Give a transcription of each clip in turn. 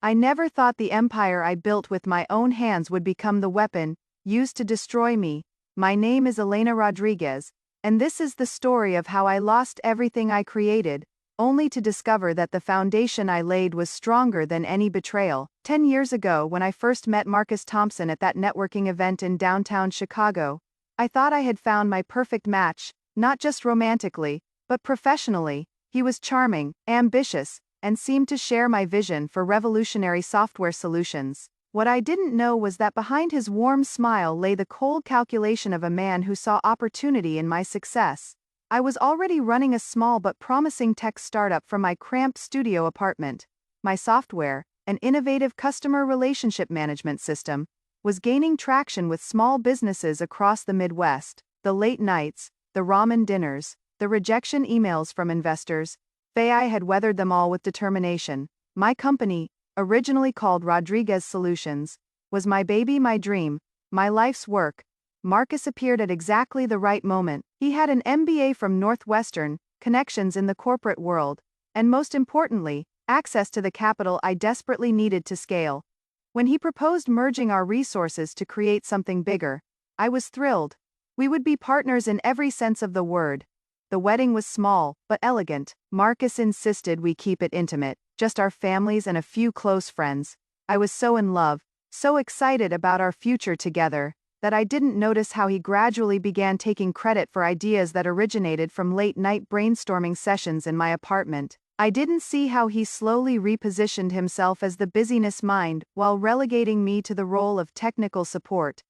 I never thought the empire I built with my own hands would become the weapon used to destroy me. My name is Elena Rodriguez, and this is the story of how I lost everything I created, only to discover that the foundation I laid was stronger than any betrayal. 10 years ago, when I first met Marcus Thompson at that networking event in downtown Chicago, I thought I had found my perfect match, not just romantically, but professionally. He was charming, ambitious, and seemed to share my vision for revolutionary software solutions. What I didn't know was that behind his warm smile lay the cold calculation of a man who saw opportunity in my success. I was already running a small but promising tech startup from my cramped studio apartment. My software, an innovative customer relationship management system, was gaining traction with small businesses across the Midwest. The late nights, the ramen dinners, the rejection emails from investors, I had weathered them all with determination. My company, originally called Rodriguez Solutions, was my baby, my dream, my life's work. Marcus appeared at exactly the right moment. He had an MBA from Northwestern, connections in the corporate world, and most importantly, access to the capital I desperately needed to scale. When he proposed merging our resources to create something bigger, I was thrilled. We would be partners in every sense of the word. The wedding was small, but elegant. Marcus insisted we keep it intimate, just our families and a few close friends. I was so in love, so excited about our future together, that I didn't notice how he gradually began taking credit for ideas that originated from late-night brainstorming sessions in my apartment. I didn't see how he slowly repositioned himself as the busyness mind while relegating me to the role of technical support.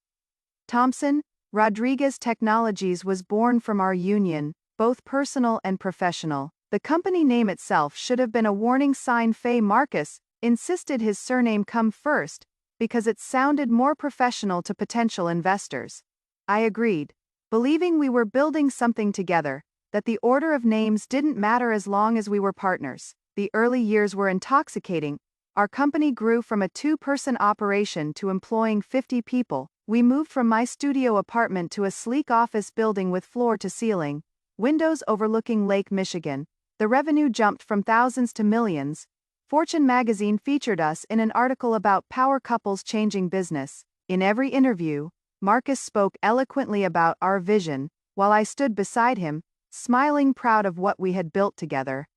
Thompson, Rodriguez Technologies was born from our union, both personal and professional. The company name itself should have been a warning sign. Marcus insisted his surname come first, because it sounded more professional to potential investors. I agreed, believing we were building something together, that the order of names didn't matter as long as we were partners. The early years were intoxicating. Our company grew from a 2-person operation to employing 50 people. We moved from my studio apartment to a sleek office building with floor-to-ceiling windows overlooking Lake Michigan. The revenue jumped from thousands to millions. Fortune magazine featured us in an article about power couples changing business. In every interview, Marcus spoke eloquently about our vision, while I stood beside him, smiling proud of what we had built together.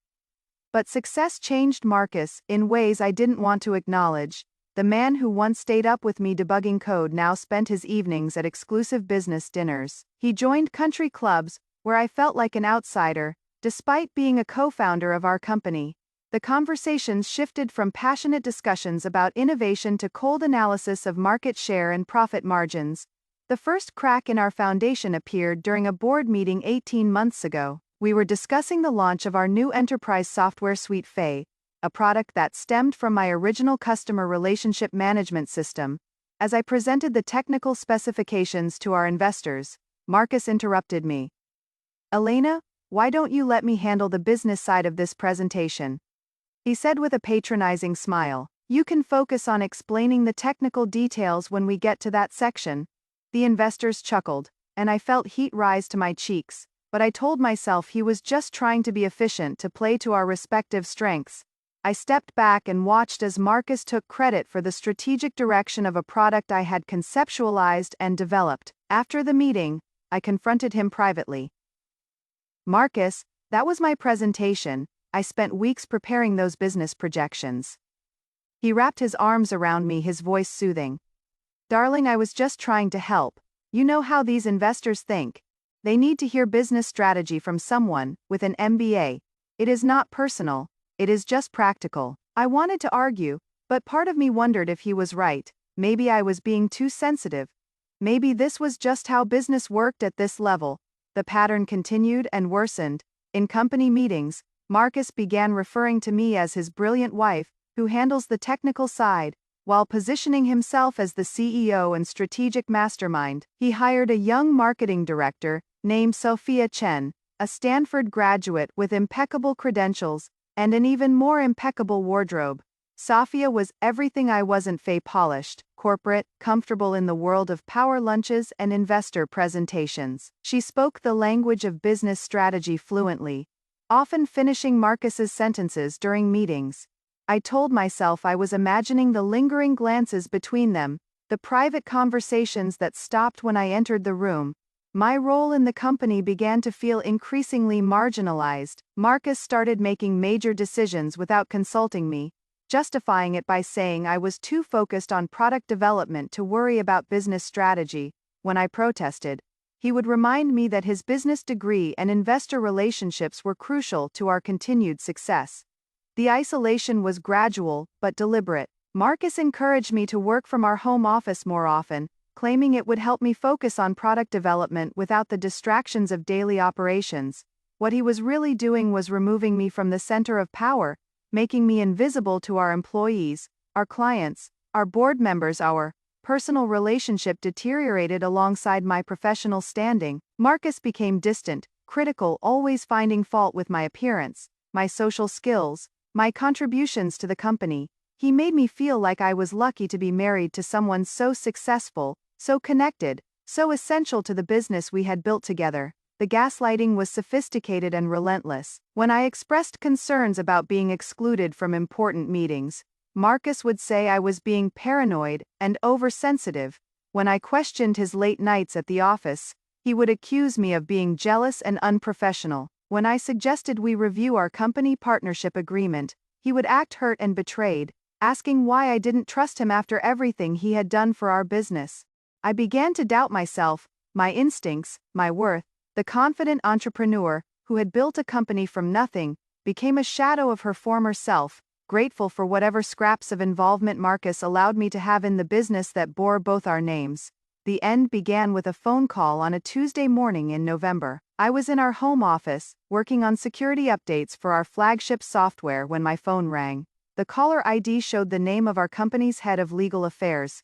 But success changed Marcus in ways I didn't want to acknowledge. The man who once stayed up with me debugging code now spent his evenings at exclusive business dinners. He joined country clubs, where I felt like an outsider, despite being a co-founder of our company. The conversations shifted from passionate discussions about innovation to cold analysis of market share and profit margins. The first crack in our foundation appeared during a board meeting 18 months ago. We were discussing the launch of our new enterprise software suite a product that stemmed from my original customer relationship management system. As I presented the technical specifications to our investors, Marcus interrupted me. "Elena, why don't you let me handle the business side of this presentation?" He said with a patronizing smile. "You can focus on explaining the technical details when we get to that section." The investors chuckled, and I felt heat rise to my cheeks, but I told myself he was just trying to be efficient to play to our respective strengths. I stepped back and watched as Marcus took credit for the strategic direction of a product I had conceptualized and developed. After the meeting, I confronted him privately. "Marcus, that was my presentation. I spent weeks preparing those business projections." He wrapped his arms around me, his voice soothing. "Darling, I was just trying to help. You know how these investors think. They need to hear business strategy from someone with an MBA. It is not personal, it is just practical." I wanted to argue, but part of me wondered if he was right. Maybe I was being too sensitive. Maybe this was just how business worked at this level. The pattern continued and worsened. In company meetings, Marcus began referring to me as his brilliant wife, who handles the technical side, while positioning himself as the CEO and strategic mastermind. He hired a young marketing director, named Sophia Chen, a Stanford graduate with impeccable credentials, and an even more impeccable wardrobe. Sophia was everything I wasn't. Polished, corporate, comfortable in the world of power lunches and investor presentations. She spoke the language of business strategy fluently, often finishing Marcus's sentences during meetings. I told myself I was imagining the lingering glances between them, the private conversations that stopped when I entered the room. My role in the company began to feel increasingly marginalized. Marcus started making major decisions without consulting me, justifying it by saying I was too focused on product development to worry about business strategy. When I protested, he would remind me that his business degree and investor relationships were crucial to our continued success. The isolation was gradual but deliberate. Marcus encouraged me to work from our home office more often, claiming it would help me focus on product development without the distractions of daily operations. What he was really doing was removing me from the center of power, making me invisible to our employees, our clients, our board members. Our personal relationship deteriorated alongside my professional standing. Marcus became distant, critical, always finding fault with my appearance, my social skills, my contributions to the company. He made me feel like I was lucky to be married to someone so successful, so connected, so essential to the business we had built together. The gaslighting was sophisticated and relentless. When I expressed concerns about being excluded from important meetings, Marcus would say I was being paranoid and oversensitive. When I questioned his late nights at the office, he would accuse me of being jealous and unprofessional. When I suggested we review our company partnership agreement, he would act hurt and betrayed, asking why I didn't trust him after everything he had done for our business. I began to doubt myself, my instincts, my worth. The confident entrepreneur, who had built a company from nothing, became a shadow of her former self, grateful for whatever scraps of involvement Marcus allowed me to have in the business that bore both our names. The end began with a phone call on a Tuesday morning in November. I was in our home office, working on security updates for our flagship software when my phone rang. The caller ID showed the name of our company's head of legal affairs.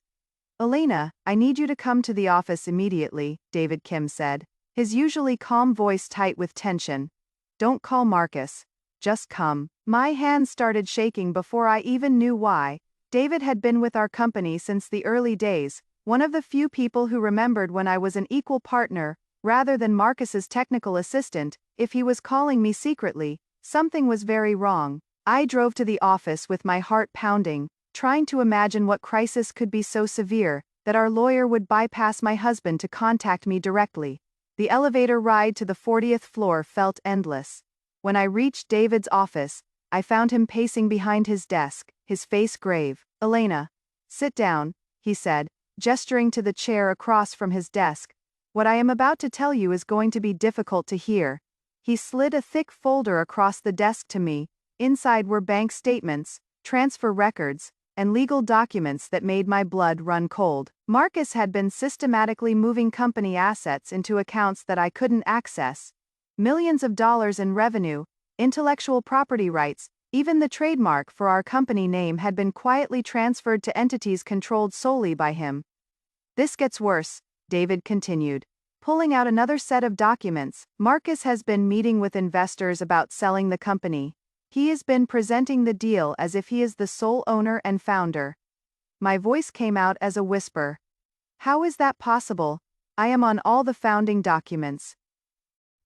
"Elena, I need you to come to the office immediately," David Kim said, his usually calm voice tight with tension. "Don't call Marcus. Just come." My hands started shaking before I even knew why. David had been with our company since the early days, one of the few people who remembered when I was an equal partner, rather than Marcus's technical assistant. If he was calling me secretly, something was very wrong. I drove to the office with my heart pounding, trying to imagine what crisis could be so severe that our lawyer would bypass my husband to contact me directly. The elevator ride to the 40th floor felt endless. When I reached David's office, I found him pacing behind his desk, his face grave. "Elena, sit down," he said, gesturing to the chair across from his desk. "What I am about to tell you is going to be difficult to hear." He slid a thick folder across the desk to me. Inside were bank statements, transfer records, and legal documents that made my blood run cold. Marcus had been systematically moving company assets into accounts that I couldn't access. Millions of dollars in revenue, intellectual property rights, even the trademark for our company name had been quietly transferred to entities controlled solely by him. "This gets worse," David continued, pulling out another set of documents. "Marcus has been meeting with investors about selling the company. He has been presenting the deal as if he is the sole owner and founder." My voice came out as a whisper. "How is that possible? I am on all the founding documents."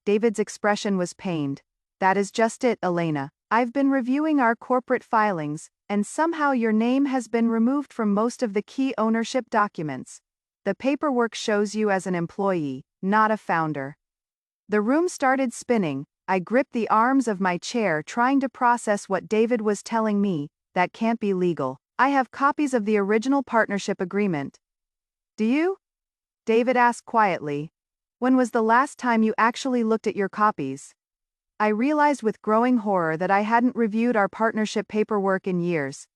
David's expression was pained. "That is just it, Elena. I've been reviewing our corporate filings, and somehow your name has been removed from most of the key ownership documents. The paperwork shows you as an employee, not a founder." The room started spinning. I gripped the arms of my chair trying to process what David was telling me. "That can't be legal. I have copies of the original partnership agreement." "Do you?" David asked quietly. "When was the last time you actually looked at your copies?" I realized with growing horror that I hadn't reviewed our partnership paperwork in years.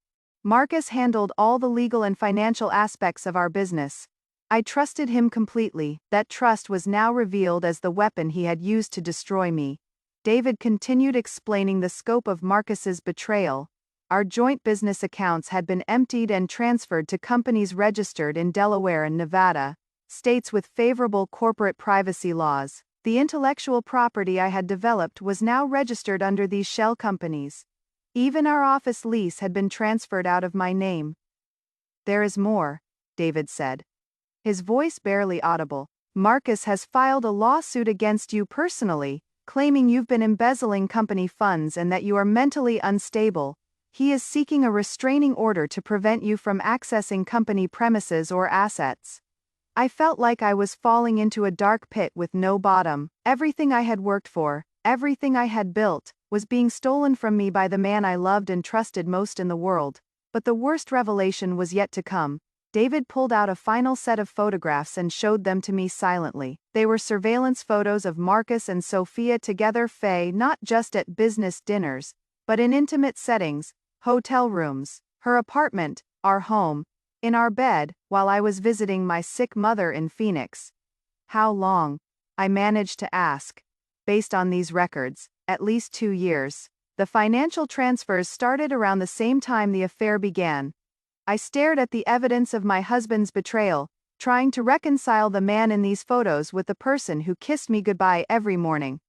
Marcus handled all the legal and financial aspects of our business. I trusted him completely. That trust was now revealed as the weapon he had used to destroy me. David continued explaining the scope of Marcus's betrayal. Our joint business accounts had been emptied and transferred to companies registered in Delaware and Nevada, states with favorable corporate privacy laws. The intellectual property I had developed was now registered under these shell companies. Even our office lease had been transferred out of my name. "There is more," David said, his voice barely audible. "Marcus has filed a lawsuit against you personally, claiming you've been embezzling company funds and that you are mentally unstable. He is seeking a restraining order to prevent you from accessing company premises or assets. I felt like I was falling into a dark pit with no bottom. Everything I had worked for, everything I had built, was being stolen from me by the man I loved and trusted most in the world. But the worst revelation was yet to come. David pulled out a final set of photographs and showed them to me silently. They were surveillance photos of Marcus and Sophia together, not just at business dinners, but in intimate settings, hotel rooms, her apartment, our home, in our bed, while I was visiting my sick mother in Phoenix. How long? I managed to ask. Based on these records, at least 2 years. The financial transfers started around the same time the affair began. I stared at the evidence of my husband's betrayal, trying to reconcile the man in these photos with the person who kissed me goodbye every morning.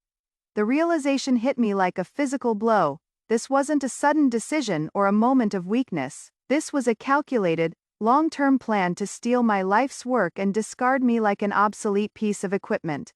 The realization hit me like a physical blow. This wasn't a sudden decision or a moment of weakness. This was a calculated, long-term plan to steal my life's work and discard me like an obsolete piece of equipment.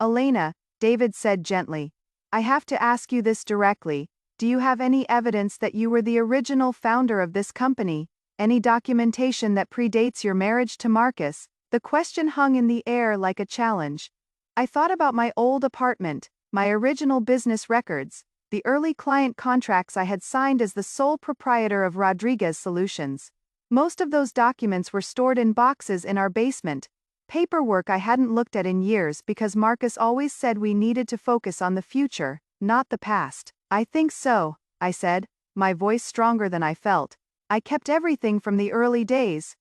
Elena, David said gently, I have to ask you this directly. Do you have any evidence that you were the original founder of this company? Any documentation that predates your marriage to Marcus? The question hung in the air like a challenge. I thought about my old apartment, my original business records, the early client contracts I had signed as the sole proprietor of Rodriguez Solutions. Most of those documents were stored in boxes in our basement, paperwork I hadn't looked at in years because Marcus always said we needed to focus on the future, not the past. I think so, I said, my voice stronger than I felt. I kept everything from the early days.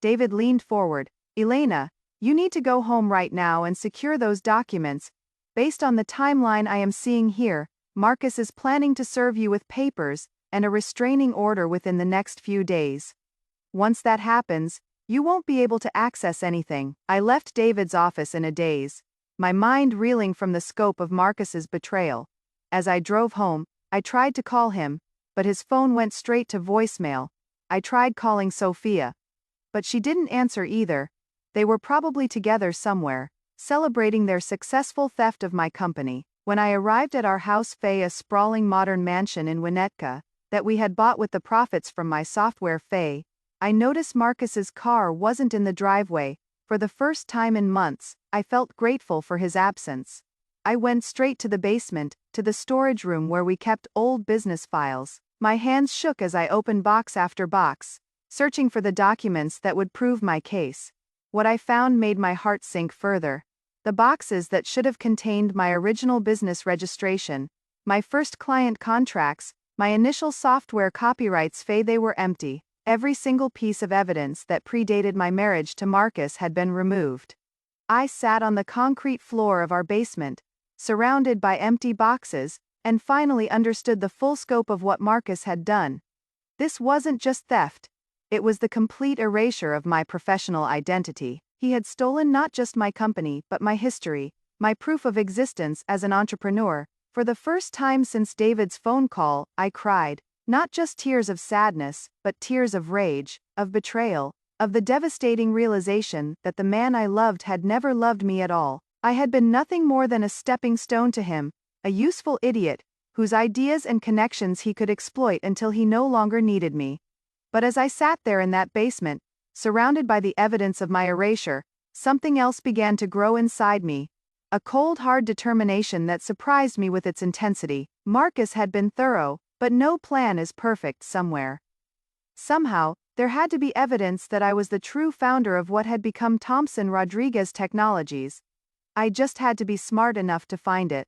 David leaned forward. Elena, you need to go home right now and secure those documents. Based on the timeline I am seeing here, Marcus is planning to serve you with papers and a restraining order within the next few days. Once that happens, you won't be able to access anything. I left David's office in a daze, my mind reeling from the scope of Marcus's betrayal. As I drove home, I tried to call him, but his phone went straight to voicemail. I tried calling Sophia, but she didn't answer either. They were probably together somewhere, celebrating their successful theft of my company. When I arrived at our house, a sprawling modern mansion in Winnetka, that we had bought with the profits from my software, I noticed Marcus's car wasn't in the driveway. For the first time in months, I felt grateful for his absence. I went straight to the basement, to the storage room where we kept old business files. My hands shook as I opened box after box, searching for the documents that would prove my case. What I found made my heart sink further. The boxes that should have contained my original business registration, my first client contracts, my initial software copyrights, they were empty. Every single piece of evidence that predated my marriage to Marcus had been removed. I sat on the concrete floor of our basement, surrounded by empty boxes, and finally understood the full scope of what Marcus had done. This wasn't just theft. It was the complete erasure of my professional identity. He had stolen not just my company but my history, my proof of existence as an entrepreneur. For the first time since David's phone call, I cried. Not just tears of sadness, but tears of rage, of betrayal, of the devastating realization that the man I loved had never loved me at all. I had been nothing more than a stepping stone to him, a useful idiot, whose ideas and connections he could exploit until he no longer needed me. But as I sat there in that basement, surrounded by the evidence of my erasure, something else began to grow inside me. A cold, hard determination that surprised me with its intensity. Marcus had been thorough, but no plan is perfect somewhere. Somehow, there had to be evidence that I was the true founder of what had become Thomson Rodriguez Technologies. I just had to be smart enough to find it.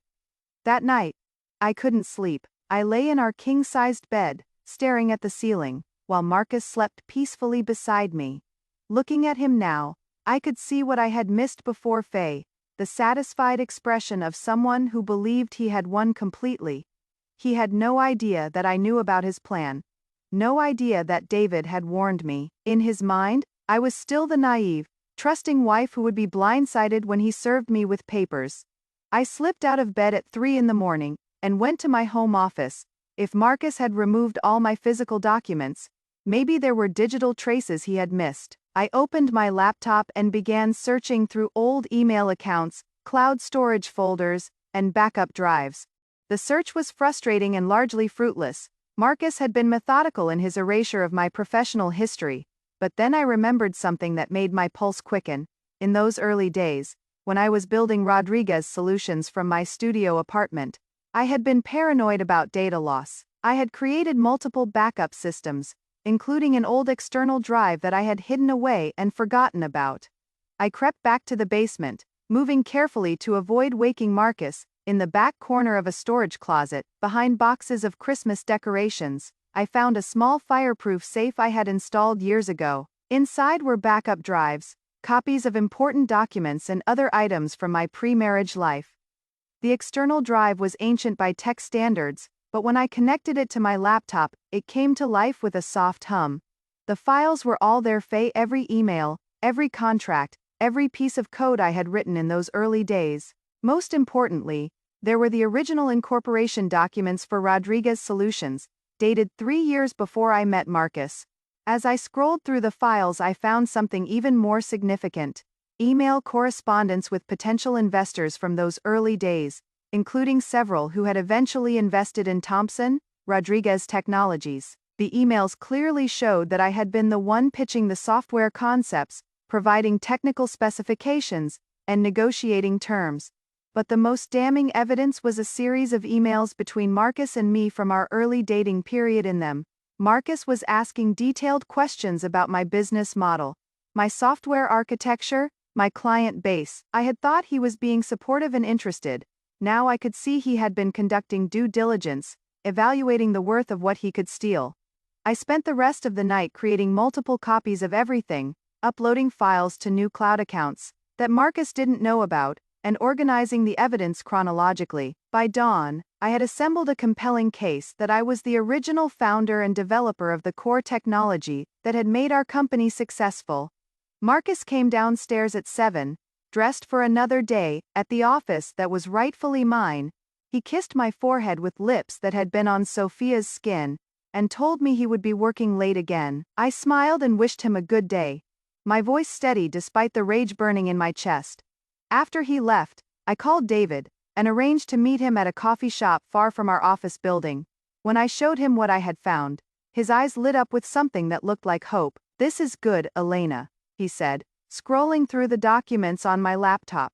That night, I couldn't sleep. I lay in our king-sized bed, staring at the ceiling, while Marcus slept peacefully beside me. Looking at him now, I could see what I had missed before, the satisfied expression of someone who believed he had won completely. He had no idea that I knew about his plan. No idea that David had warned me. In his mind, I was still the naive, trusting wife who would be blindsided when he served me with papers. I slipped out of bed at 3 in the morning, and went to my home office. If Marcus had removed all my physical documents, maybe there were digital traces he had missed. I opened my laptop and began searching through old email accounts, cloud storage folders, and backup drives. The search was frustrating and largely fruitless. Marcus had been methodical in his erasure of my professional history, but then I remembered something that made my pulse quicken. In those early days, when I was building Rodriguez solutions from my studio apartment, I had been paranoid about data loss. I had created multiple backup systems, including an old external drive that I had hidden away and forgotten about. I crept back to the basement, moving carefully to avoid waking Marcus. In the back corner of a storage closet, behind boxes of Christmas decorations, I found a small fireproof safe I had installed years ago. Inside were backup drives, copies of important documents and other items from my pre-marriage life. The external drive was ancient by tech standards, but when I connected it to my laptop, it came to life with a soft hum. The files were all there, every email, every contract, every piece of code I had written in those early days. Most importantly, there were the original incorporation documents for Rodriguez Solutions, dated 3 years before I met Marcus. As I scrolled through the files, I found something even more significant: email correspondence with potential investors from those early days, including several who had eventually invested in Thomson Rodriguez Technologies. The emails clearly showed that I had been the one pitching the software concepts, providing technical specifications, and negotiating terms. But the most damning evidence was a series of emails between Marcus and me from our early dating period. In them, Marcus was asking detailed questions about my business model, my software architecture, my client base. I had thought he was being supportive and interested. Now I could see he had been conducting due diligence, evaluating the worth of what he could steal. I spent the rest of the night creating multiple copies of everything, uploading files to new cloud accounts that Marcus didn't know about, and organizing the evidence chronologically. By dawn, I had assembled a compelling case that I was the original founder and developer of the core technology that had made our company successful. Marcus came downstairs at 7, dressed for another day, at the office that was rightfully mine. He kissed my forehead with lips that had been on Sophia's skin, and told me he would be working late again. I smiled and wished him a good day, my voice steady despite the rage burning in my chest. After he left, I called David, and arranged to meet him at a coffee shop far from our office building. When I showed him what I had found, his eyes lit up with something that looked like hope. "This is good, Elena," he said, scrolling through the documents on my laptop.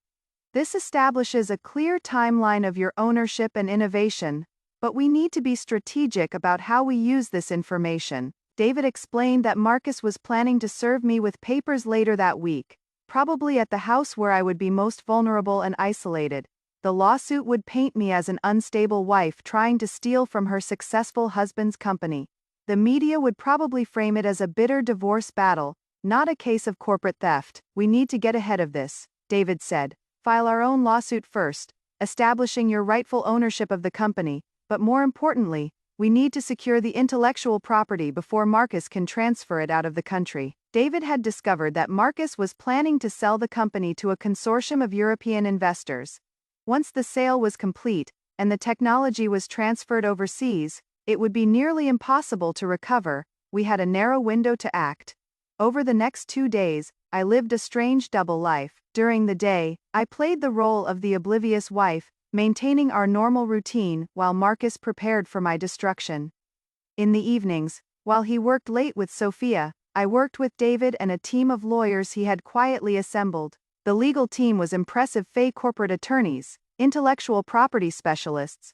"This establishes a clear timeline of your ownership and innovation, but we need to be strategic about how we use this information." David explained that Marcus was planning to serve me with papers later that week, probably at the house where I would be most vulnerable and isolated. The lawsuit would paint me as an unstable wife trying to steal from her successful husband's company. The media would probably frame it as a bitter divorce battle, not a case of corporate theft. "We need to get ahead of this," David said. "File our own lawsuit first, establishing your rightful ownership of the company, but more importantly, we need to secure the intellectual property before Marcus can transfer it out of the country." David had discovered that Marcus was planning to sell the company to a consortium of European investors. Once the sale was complete, and the technology was transferred overseas, it would be nearly impossible to recover. We had a narrow window to act. Over the next 2 days, I lived a strange double life. During the day, I played the role of the oblivious wife, maintaining our normal routine while Marcus prepared for my destruction. In the evenings, while he worked late with Sophia, I worked with David and a team of lawyers he had quietly assembled. The legal team was impressive: corporate attorneys, intellectual property specialists,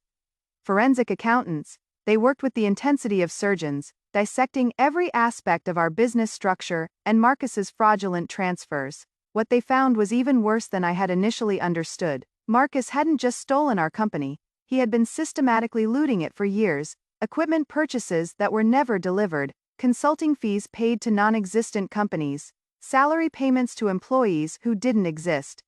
forensic accountants. They worked with the intensity of surgeons, dissecting every aspect of our business structure and Marcus's fraudulent transfers. What they found was even worse than I had initially understood. Marcus hadn't just stolen our company, he had been systematically looting it for years: equipment purchases that were never delivered, consulting fees paid to non-existent companies, salary payments to employees who didn't exist.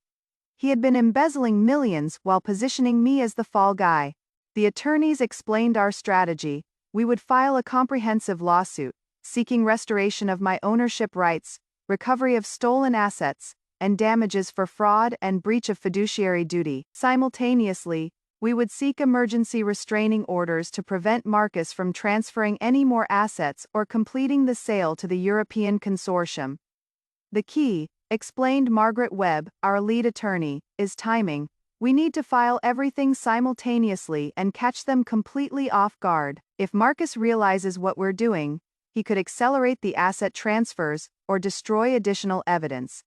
He had been embezzling millions while positioning me as the fall guy. The attorneys explained our strategy. We would file a comprehensive lawsuit, seeking restoration of my ownership rights, recovery of stolen assets, and damages for fraud and breach of fiduciary duty. Simultaneously, we would seek emergency restraining orders to prevent Marcus from transferring any more assets or completing the sale to the European consortium. "The key," explained Margaret Webb, our lead attorney, "is timing. We need to file everything simultaneously and catch them completely off guard. If Marcus realizes what we're doing, he could accelerate the asset transfers or destroy additional evidence.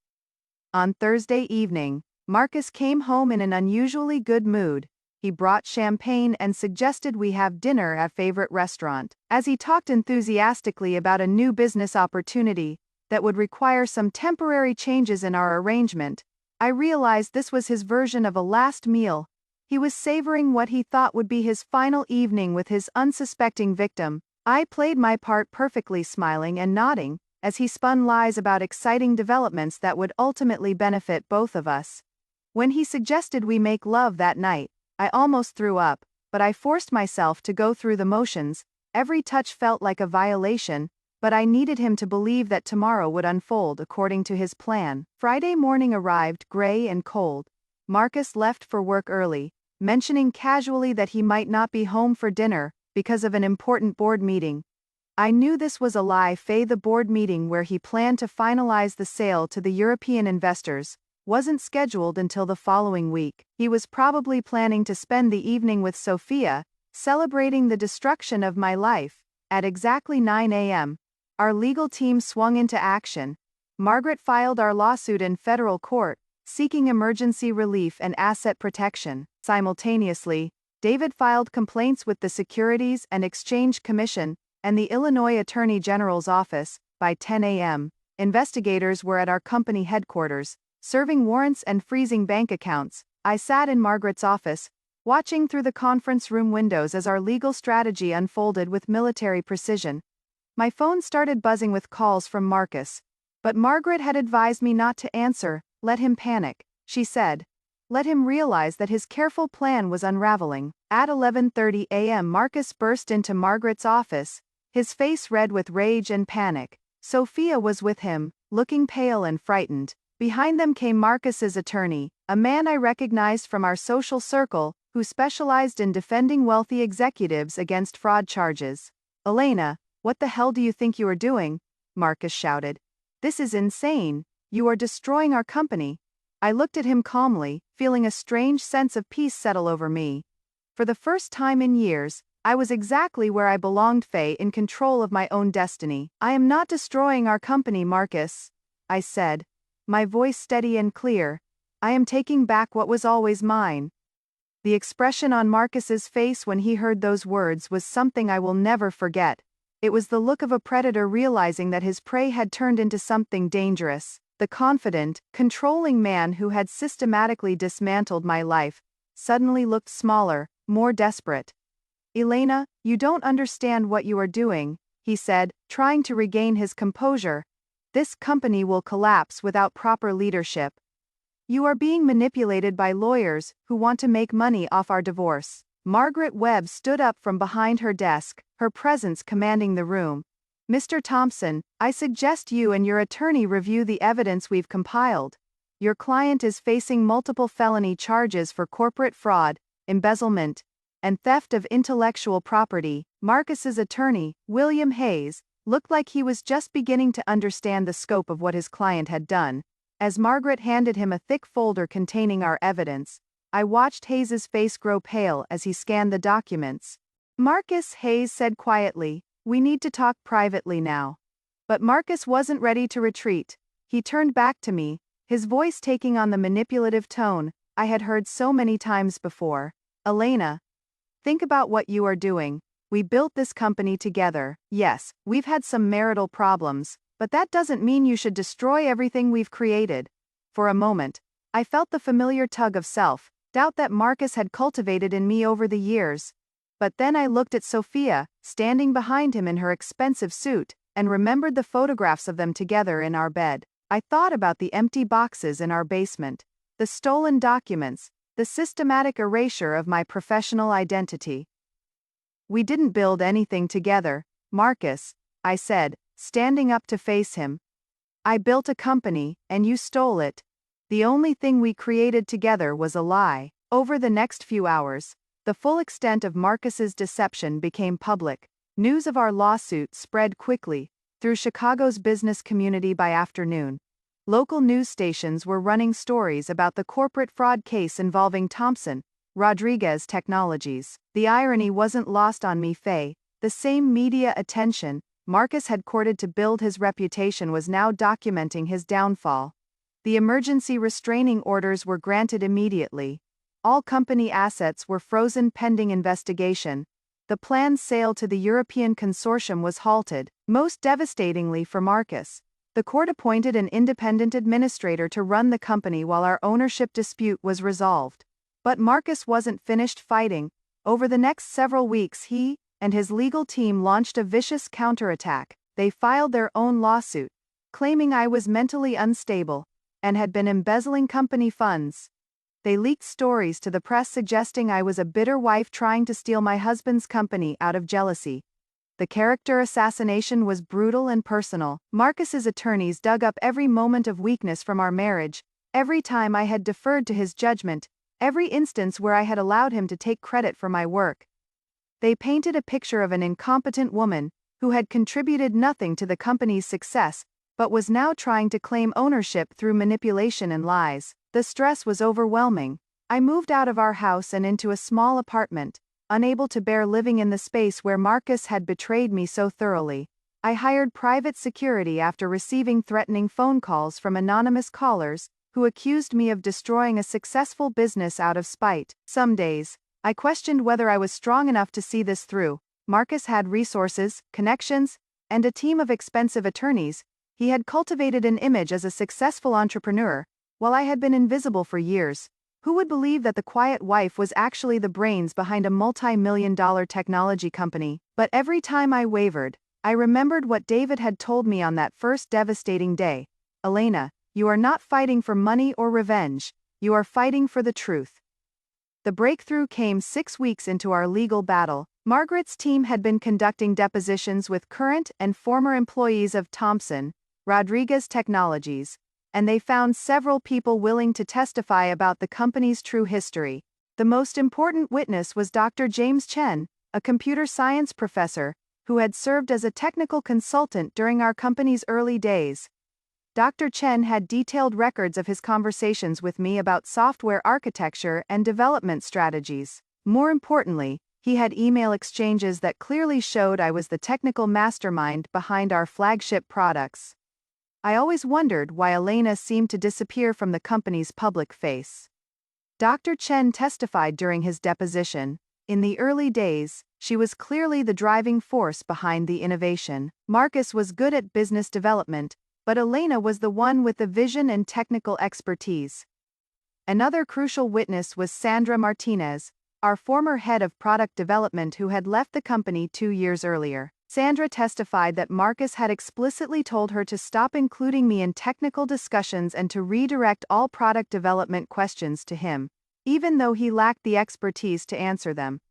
On Thursday evening, Marcus came home in an unusually good mood. He brought champagne and suggested we have dinner at favorite restaurant. As he talked enthusiastically about a new business opportunity that would require some temporary changes in our arrangement, I realized this was his version of a last meal. He was savoring what he thought would be his final evening with his unsuspecting victim. I played my part perfectly, smiling and nodding, as he spun lies about exciting developments that would ultimately benefit both of us. When he suggested we make love that night, I almost threw up, but I forced myself to go through the motions. Every touch felt like a violation, but I needed him to believe that tomorrow would unfold according to his plan. Friday morning arrived gray and cold. Marcus left for work early, mentioning casually that he might not be home for dinner because of an important board meeting. I knew this was a lie. The board meeting where he planned to finalize the sale to the European investors wasn't scheduled until the following week. He was probably planning to spend the evening with Sophia, celebrating the destruction of my life. At exactly 9 a.m., our legal team swung into action. Margaret filed our lawsuit in federal court, seeking emergency relief and asset protection. Simultaneously, David filed complaints with the Securities and Exchange Commission and the Illinois Attorney General's office. By 10 a.m., investigators were at our company headquarters, serving warrants and freezing bank accounts. I sat in Margaret's office, watching through the conference room windows as our legal strategy unfolded with military precision. My phone started buzzing with calls from Marcus, but Margaret had advised me not to answer. Let him panic, she said. Let him realize that his careful plan was unraveling. At 11:30 a.m., Marcus burst into Margaret's office, his face red with rage and panic. Sophia was with him, looking pale and frightened. Behind them came Marcus's attorney, a man I recognized from our social circle, who specialized in defending wealthy executives against fraud charges. Elena, what the hell do you think you are doing? Marcus shouted. This is insane. You are destroying our company. I looked at him calmly, feeling a strange sense of peace settle over me. For the first time in years, I was exactly where I belonged, in control of my own destiny. I am not destroying our company, Marcus, I said, my voice steady and clear. I am taking back what was always mine. The expression on Marcus's face when he heard those words was something I will never forget. It was the look of a predator realizing that his prey had turned into something dangerous. The confident, controlling man who had systematically dismantled my life suddenly looked smaller, more desperate. Elena, you don't understand what you are doing, he said, trying to regain his composure. This company will collapse without proper leadership. You are being manipulated by lawyers who want to make money off our divorce. Margaret Webb stood up from behind her desk, her presence commanding the room. Mr. Thompson, I suggest you and your attorney review the evidence we've compiled. Your client is facing multiple felony charges for corporate fraud, embezzlement, and theft of intellectual property. Marcus's attorney, William Hayes, looked like he was just beginning to understand the scope of what his client had done. As Margaret handed him a thick folder containing our evidence, I watched Hayes's face grow pale as he scanned the documents. Marcus, Hayes said quietly, we need to talk privately now. But Marcus wasn't ready to retreat. He turned back to me, his voice taking on the manipulative tone I had heard so many times before. Elena, think about what you are doing. We built this company together. Yes, we've had some marital problems, but that doesn't mean you should destroy everything we've created. For a moment, I felt the familiar tug of self-doubt that Marcus had cultivated in me over the years. But then I looked at Sophia, standing behind him in her expensive suit, and remembered the photographs of them together in our bed. I thought about the empty boxes in our basement, the stolen documents, the systematic erasure of my professional identity. We didn't build anything together, Marcus, I said, standing up to face him. I built a company, and you stole it. The only thing we created together was a lie. Over the next few hours, the full extent of Marcus's deception became public. News of our lawsuit spread quickly through Chicago's business community by afternoon. local news stations were running stories about the corporate fraud case involving Thompson, Rodriguez Technologies. The irony wasn't lost on me. The same media attention Marcus had courted to build his reputation was now documenting his downfall. The emergency restraining orders were granted immediately. All company assets were frozen pending investigation. The planned sale to the European consortium was halted. Most devastatingly for Marcus, the court appointed an independent administrator to run the company while our ownership dispute was resolved. But Marcus wasn't finished fighting. Over the next several weeks he and his legal team launched a vicious counterattack. They filed their own lawsuit, claiming I was mentally unstable and had been embezzling company funds. They leaked stories to the press suggesting I was a bitter wife trying to steal my husband's company out of jealousy. The character assassination was brutal and personal. Marcus's attorneys dug up every moment of weakness from our marriage, every time I had deferred to his judgment, every instance where I had allowed him to take credit for my work. They painted a picture of an incompetent woman who had contributed nothing to the company's success, but was now trying to claim ownership through manipulation and lies. The stress was overwhelming. I moved out of our house and into a small apartment, unable to bear living in the space where Marcus had betrayed me so thoroughly. I hired private security after receiving threatening phone calls from anonymous callers who accused me of destroying a successful business out of spite. Some days, I questioned whether I was strong enough to see this through. Marcus had resources, connections, and a team of expensive attorneys. He had cultivated an image as a successful entrepreneur, while I had been invisible for years. Who would believe that the quiet wife was actually the brains behind a multi-million-dollar technology company? But every time I wavered, I remembered what David had told me on that first devastating day. Elena, you are not fighting for money or revenge, you are fighting for the truth. The breakthrough came 6 weeks into our legal battle. Margaret's team had been conducting depositions with current and former employees of Thompson, Rodriguez Technologies, and they found several people willing to testify about the company's true history. The most important witness was Dr. James Chen, a computer science professor, who had served as a technical consultant during our company's early days. Dr. Chen had detailed records of his conversations with me about software architecture and development strategies. More importantly, he had email exchanges that clearly showed I was the technical mastermind behind our flagship products. I always wondered why Elena seemed to disappear from the company's public face. Dr. Chen testified during his deposition. In the early days, she was clearly the driving force behind the innovation. Marcus was good at business development, but Elena was the one with the vision and technical expertise. Another crucial witness was Sandra Martinez, our former head of product development who had left the company 2 years earlier. Sandra testified that Marcus had explicitly told her to stop including me in technical discussions and to redirect all product development questions to him, even though he lacked the expertise to answer them.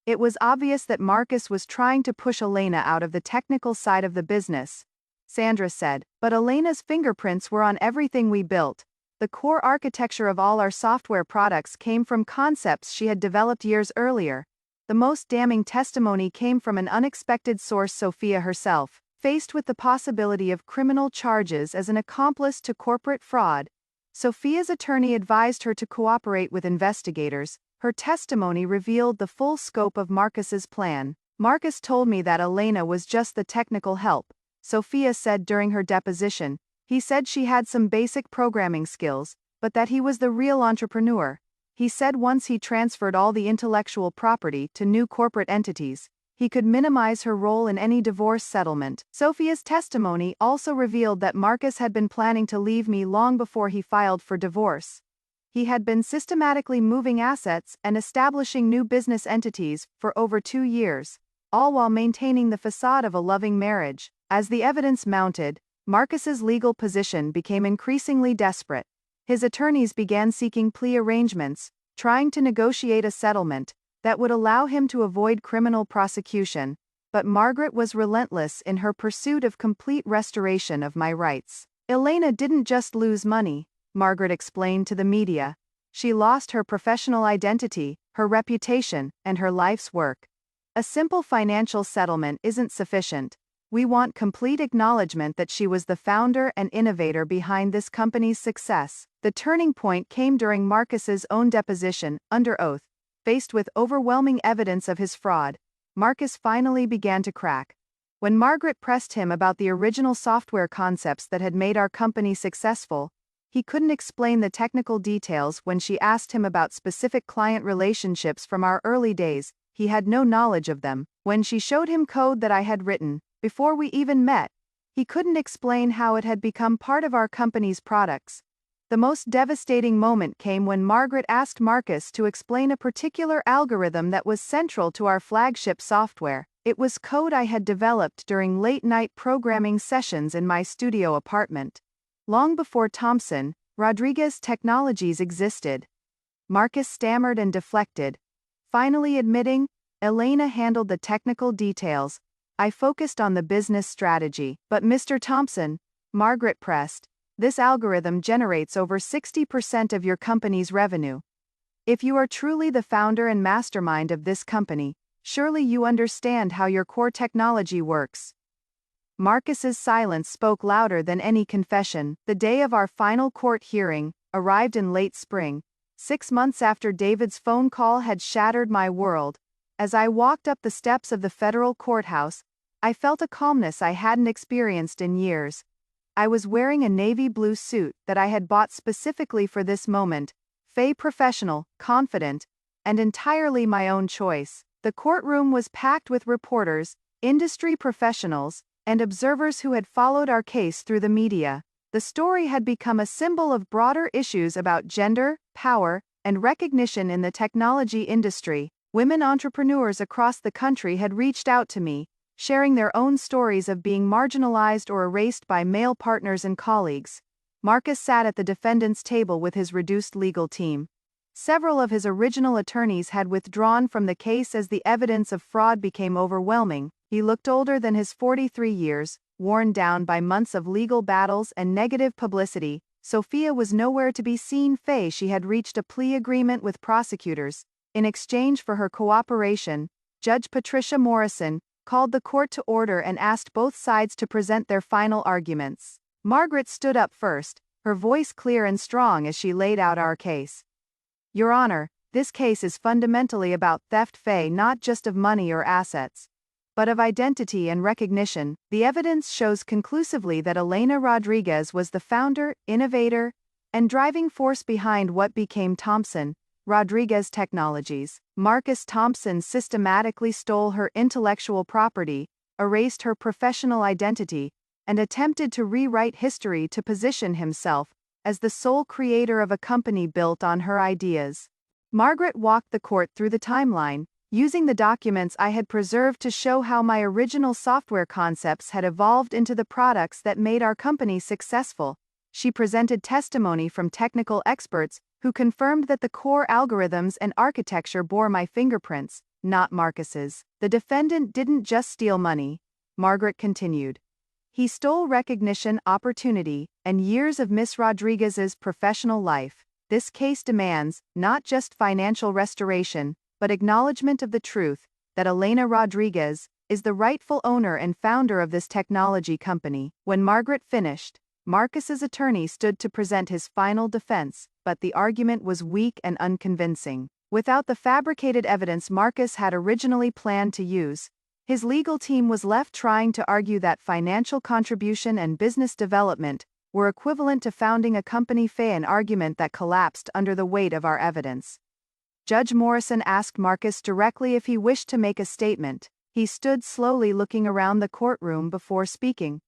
It was obvious that Marcus was trying to push Elena out of the technical side of the business, Sandra said, but Elena's fingerprints were on everything we built. The core architecture of all our software products came from concepts she had developed years earlier. The most damning testimony came from an unexpected source, Sophia herself. Faced with the possibility of criminal charges as an accomplice to corporate fraud, Sophia's attorney advised her to cooperate with investigators. Her testimony revealed the full scope of Marcus's plan. Marcus told me that Elena was just the technical help, Sophia said during her deposition. He said she had some basic programming skills, but that he was the real entrepreneur. He said once he transferred all the intellectual property to new corporate entities, he could minimize her role in any divorce settlement. Sophia's testimony also revealed that Marcus had been planning to leave me long before he filed for divorce. He had been systematically moving assets and establishing new business entities for over 2 years, all while maintaining the facade of a loving marriage. As the evidence mounted, Marcus's legal position became increasingly desperate. His attorneys began seeking plea arrangements, trying to negotiate a settlement that would allow him to avoid criminal prosecution, but Margaret was relentless in her pursuit of complete restoration of my rights. Elena didn't just lose money, Margaret explained to the media. She lost her professional identity, her reputation, and her life's work. A simple financial settlement isn't sufficient. We want complete acknowledgement that she was the founder and innovator behind this company's success. The turning point came during Marcus's own deposition, under oath. Faced with overwhelming evidence of his fraud, Marcus finally began to crack. When Margaret pressed him about the original software concepts that had made our company successful, he couldn't explain the technical details. When she asked him about specific client relationships from our early days, he had no knowledge of them. When she showed him code that I had written, before we even met, he couldn't explain how it had become part of our company's products. The most devastating moment came when Margaret asked Marcus to explain a particular algorithm that was central to our flagship software. It was code I had developed during late-night programming sessions in my studio apartment. Long before Thompson, Rodriguez Technologies existed. Marcus stammered and deflected, finally admitting, "Elena handled the technical details. I focused on the business strategy." "But Mr. Thompson," Margaret pressed, "this algorithm generates over 60% of your company's revenue. If you are truly the founder and mastermind of this company, surely you understand how your core technology works." Marcus's silence spoke louder than any confession. The day of our final court hearing arrived in late spring, 6 months after David's phone call had shattered my world. As I walked up the steps of the federal courthouse, I felt a calmness I hadn't experienced in years. I was wearing a navy blue suit that I had bought specifically for this moment, professional, confident, and entirely my own choice. The courtroom was packed with reporters, industry professionals, and observers who had followed our case through the media. The story had become a symbol of broader issues about gender, power, and recognition in the technology industry. Women entrepreneurs across the country had reached out to me, sharing their own stories of being marginalized or erased by male partners and colleagues. Marcus sat at the defendant's table with his reduced legal team. Several of his original attorneys had withdrawn from the case as the evidence of fraud became overwhelming. He looked older than his 43 years, worn down by months of legal battles and negative publicity. Sophia was nowhere to be seen. She had reached a plea agreement with prosecutors. In exchange for her cooperation, Judge Patricia Morrison called the court to order and asked both sides to present their final arguments. Margaret stood up first, her voice clear and strong as she laid out our case. "Your Honor, this case is fundamentally about theft, not just of money or assets, but of identity and recognition. The evidence shows conclusively that Elena Rodriguez was the founder, innovator, and driving force behind what became Thompson, Rodriguez Technologies. Marcus Thompson systematically stole her intellectual property, erased her professional identity, and attempted to rewrite history to position himself as the sole creator of a company built on her ideas." Margaret walked the court through the timeline, using the documents I had preserved to show how my original software concepts had evolved into the products that made our company successful. She presented testimony from technical experts who confirmed that the core algorithms and architecture bore my fingerprints, not Marcus's. "The defendant didn't just steal money," Margaret continued. "He stole recognition, opportunity, and years of Miss Rodriguez's professional life. This case demands not just financial restoration, but acknowledgement of the truth that Elena Rodriguez is the rightful owner and founder of this technology company." When Margaret finished, Marcus's attorney stood to present his final defense, but the argument was weak and unconvincing. Without the fabricated evidence Marcus had originally planned to use, his legal team was left trying to argue that financial contribution and business development were equivalent to founding a company, an argument that collapsed under the weight of our evidence. Judge Morrison asked Marcus directly if he wished to make a statement. He stood slowly looking around the courtroom before speaking.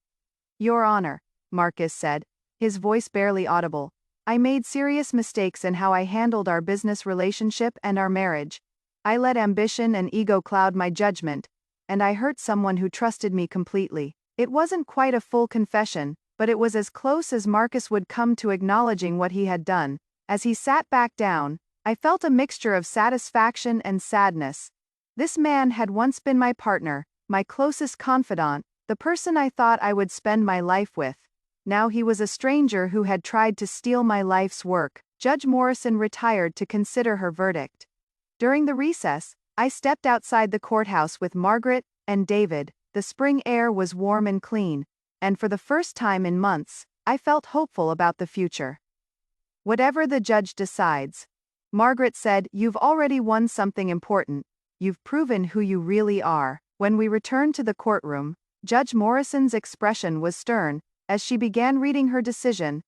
"Your Honor," Marcus said, his voice barely audible, "I made serious mistakes in how I handled our business relationship and our marriage. I let ambition and ego cloud my judgment, and I hurt someone who trusted me completely." It wasn't quite a full confession, but it was as close as Marcus would come to acknowledging what he had done. As he sat back down, I felt a mixture of satisfaction and sadness. This man had once been my partner, my closest confidant, the person I thought I would spend my life with. Now he was a stranger who had tried to steal my life's work. Judge Morrison retired to consider her verdict. During the recess, I stepped outside the courthouse with Margaret and David. The spring air was warm and clean, and for the first time in months, I felt hopeful about the future. "Whatever the judge decides," Margaret said, "you've already won something important. You've proven who you really are." When we returned to the courtroom, Judge Morrison's expression was stern as she began reading her decision.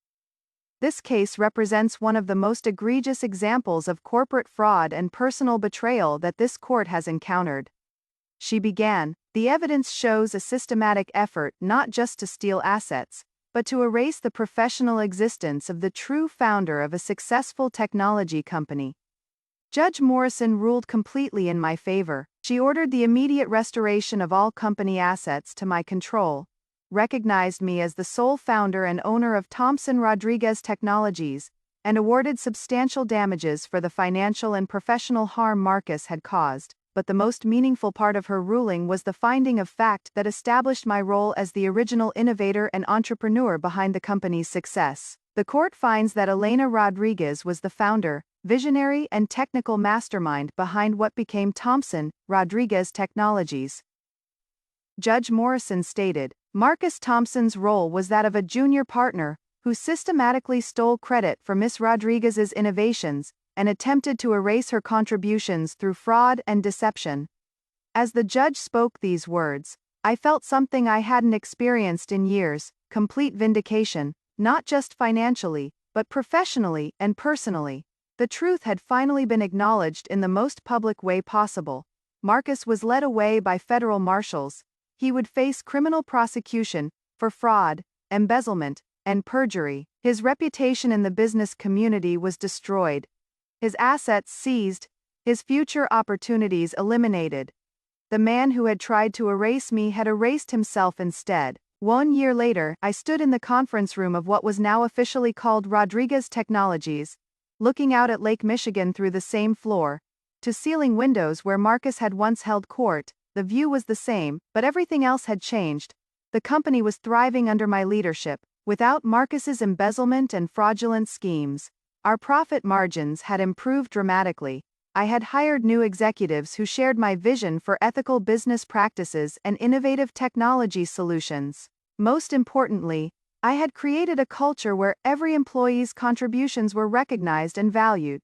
"This case represents one of the most egregious examples of corporate fraud and personal betrayal that this court has encountered." She began, "The evidence shows a systematic effort not just to steal assets, but to erase the professional existence of the true founder of a successful technology company." Judge Morrison ruled completely in my favor. She ordered the immediate restoration of all company assets to my control, recognized me as the sole founder and owner of Thomson Rodriguez Technologies, and awarded substantial damages for the financial and professional harm Marcus had caused. But the most meaningful part of her ruling was the finding of fact that established my role as the original innovator and entrepreneur behind the company's success. The court finds that Elena Rodriguez was the founder, visionary and technical mastermind behind what became Thomson Rodriguez Technologies. Judge Morrison stated, "Marcus Thompson's role was that of a junior partner who systematically stole credit for Miss Rodriguez's innovations and attempted to erase her contributions through fraud and deception." As the judge spoke these words, I felt something I hadn't experienced in years: complete vindication, not just financially, but professionally and personally. The truth had finally been acknowledged in the most public way possible. Marcus was led away by federal marshals. He would face criminal prosecution for fraud, embezzlement, and perjury. His reputation in the business community was destroyed, his assets seized, his future opportunities eliminated. The man who had tried to erase me had erased himself instead. 1 year later, I stood in the conference room of what was now officially called Rodriguez Technologies, looking out at Lake Michigan through the same floor-to-ceiling windows where Marcus had once held court. The view was the same, but everything else had changed. The company was thriving under my leadership, without Marcus's embezzlement and fraudulent schemes. Our profit margins had improved dramatically. I had hired new executives who shared my vision for ethical business practices and innovative technology solutions. Most importantly, I had created a culture where every employee's contributions were recognized and valued.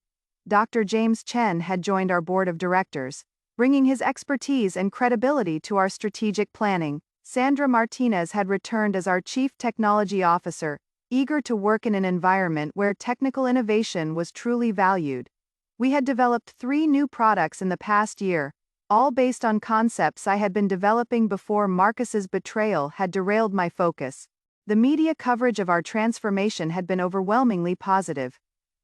Dr. James Chen had joined our board of directors, bringing his expertise and credibility to our strategic planning. Sandra Martinez had returned as our chief technology officer, eager to work in an environment where technical innovation was truly valued. We had developed 3 new products in the past year, all based on concepts I had been developing before Marcus's betrayal had derailed my focus. The media coverage of our transformation had been overwhelmingly positive.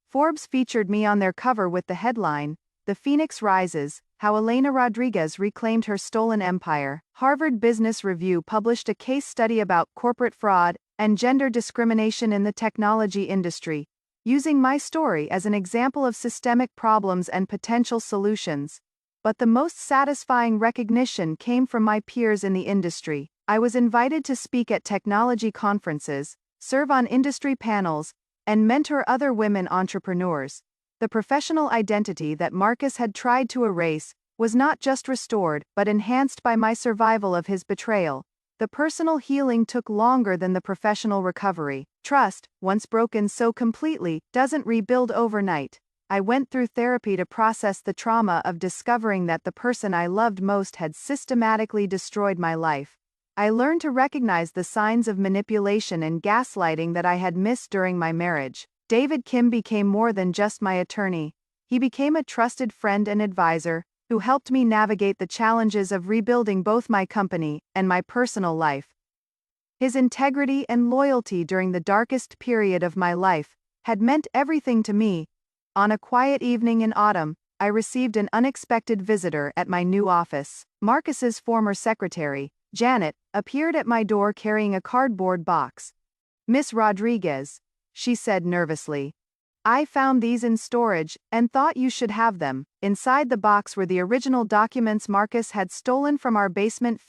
Forbes featured me on their cover with the headline, "The Phoenix Rises: How Elena Rodriguez Reclaimed Her Stolen Empire." Harvard Business Review published a case study about corporate fraud and gender discrimination in the technology industry, using my story as an example of systemic problems and potential solutions. But the most satisfying recognition came from my peers in the industry. I was invited to speak at technology conferences, serve on industry panels, and mentor other women entrepreneurs. The professional identity that Marcus had tried to erase was not just restored but enhanced by my survival of his betrayal. The personal healing took longer than the professional recovery. Trust, once broken so completely, doesn't rebuild overnight. I went through therapy to process the trauma of discovering that the person I loved most had systematically destroyed my life. I learned to recognize the signs of manipulation and gaslighting that I had missed during my marriage. David Kim became more than just my attorney. He became a trusted friend and advisor, who helped me navigate the challenges of rebuilding both my company and my personal life. His integrity and loyalty during the darkest period of my life had meant everything to me. On a quiet evening in autumn, I received an unexpected visitor at my new office. Marcus's former secretary, Janet, appeared at my door carrying a cardboard box. "Miss Rodriguez," she said nervously, "I found these in storage and thought you should have them." Inside the box were the original documents Marcus had stolen from our basement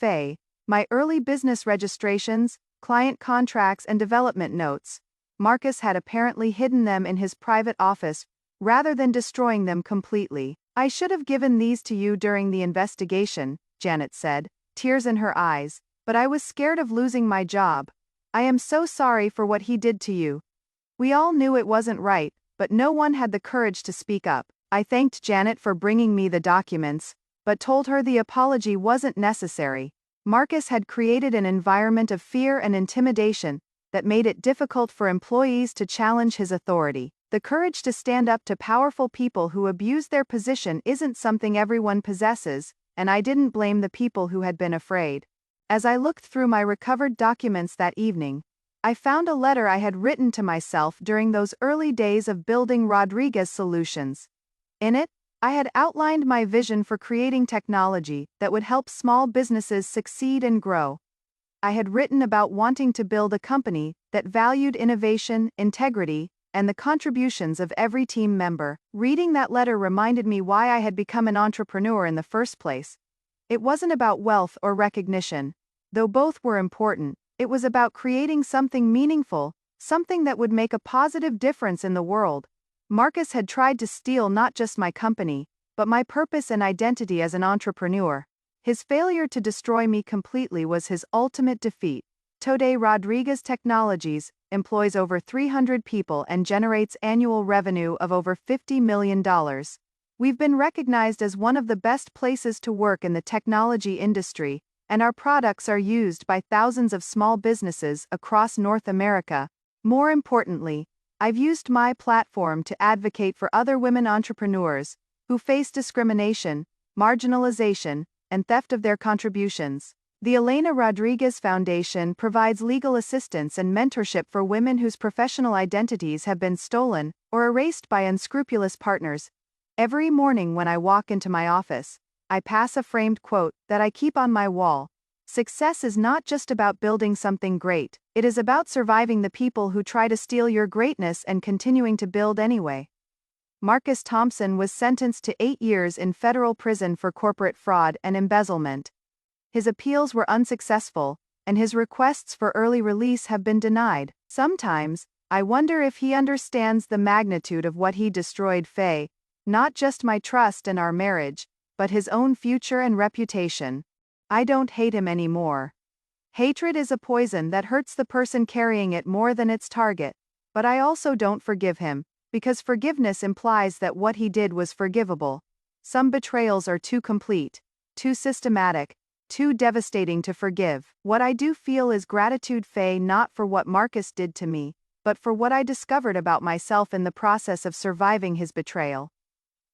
my early business registrations, client contracts and development notes. Marcus had apparently hidden them in his private office, rather than destroying them completely. "I should have given these to you during the investigation," Janet said, tears in her eyes, but I was scared of losing my job. I am so sorry for what he did to you. We all knew it wasn't right, but no one had the courage to speak up. I thanked Janet for bringing me the documents, but told her the apology wasn't necessary. Marcus had created an environment of fear and intimidation that made it difficult for employees to challenge his authority. The courage to stand up to powerful people who abuse their position isn't something everyone possesses, and I didn't blame the people who had been afraid. As I looked through my recovered documents that evening, I found a letter I had written to myself during those early days of building Rodriguez Solutions. In it, I had outlined my vision for creating technology that would help small businesses succeed and grow. I had written about wanting to build a company that valued innovation, integrity, and the contributions of every team member. Reading that letter reminded me why I had become an entrepreneur in the first place. It wasn't about wealth or recognition, though both were important. It was about creating something meaningful, something that would make a positive difference in the world. Marcus had tried to steal not just my company, but my purpose and identity as an entrepreneur. His failure to destroy me completely was his ultimate defeat. Today Rodriguez Technologies employs over 300 people and generates annual revenue of over $50 million. We've been recognized as one of the best places to work in the technology industry, and our products are used by thousands of small businesses across North America. More importantly, I've used my platform to advocate for other women entrepreneurs who face discrimination, marginalization, and theft of their contributions. The Elena Rodriguez Foundation provides legal assistance and mentorship for women whose professional identities have been stolen or erased by unscrupulous partners. Every morning when I walk into my office, I pass a framed quote that I keep on my wall. Success is not just about building something great, it is about surviving the people who try to steal your greatness and continuing to build anyway. Marcus Thompson was sentenced to 8 years in federal prison for corporate fraud and embezzlement. His appeals were unsuccessful, and his requests for early release have been denied. Sometimes, I wonder if he understands the magnitude of what he destroyed, Faye, not just my trust and our marriage, but his own future and reputation. I don't hate him anymore. Hatred is a poison that hurts the person carrying it more than its target, but I also don't forgive him, because forgiveness implies that what he did was forgivable. Some betrayals are too complete, too systematic, too devastating to forgive. What I do feel is gratitude, Faye, not for what Marcus did to me, but for what I discovered about myself in the process of surviving his betrayal.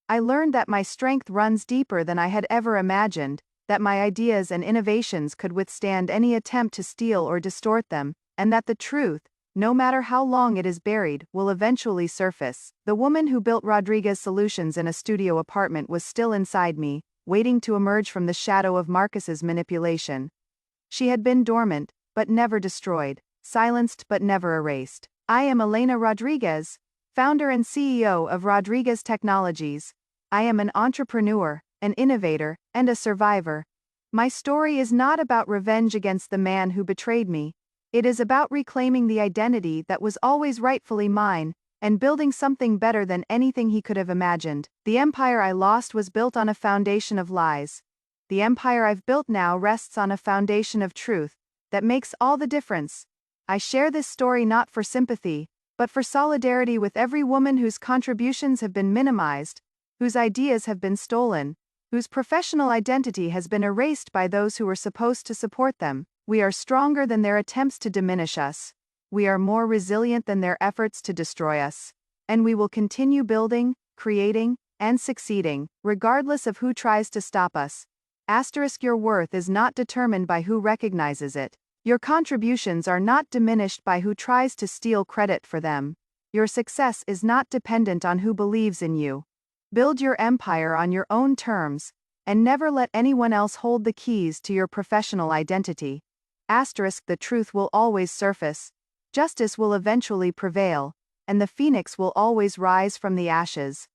I learned that my strength runs deeper than I had ever imagined, that my ideas and innovations could withstand any attempt to steal or distort them, and that the truth, no matter how long it is buried, will eventually surface. The woman who built Rodriguez Solutions in a studio apartment was still inside me, waiting to emerge from the shadow of Marcus's manipulation. She had been dormant, but never destroyed, silenced but never erased. I am Elena Rodriguez, founder and CEO of Rodriguez Technologies. I am an entrepreneur, an innovator, and a survivor. My story is not about revenge against the man who betrayed me. It is about reclaiming the identity that was always rightfully mine, and building something better than anything he could have imagined. The empire I lost was built on a foundation of lies. The empire I've built now rests on a foundation of truth that makes all the difference. I share this story not for sympathy, but for solidarity with every woman whose contributions have been minimized, whose ideas have been stolen, whose professional identity has been erased by those who were supposed to support them. We are stronger than their attempts to diminish us. We are more resilient than their efforts to destroy us. And we will continue building, creating, and succeeding, regardless of who tries to stop us. Your worth is not determined by who recognizes it. Your contributions are not diminished by who tries to steal credit for them. Your success is not dependent on who believes in you. Build your empire on your own terms, and never let anyone else hold the keys to your professional identity. The truth will always surface, justice will eventually prevail, and the phoenix will always rise from the ashes.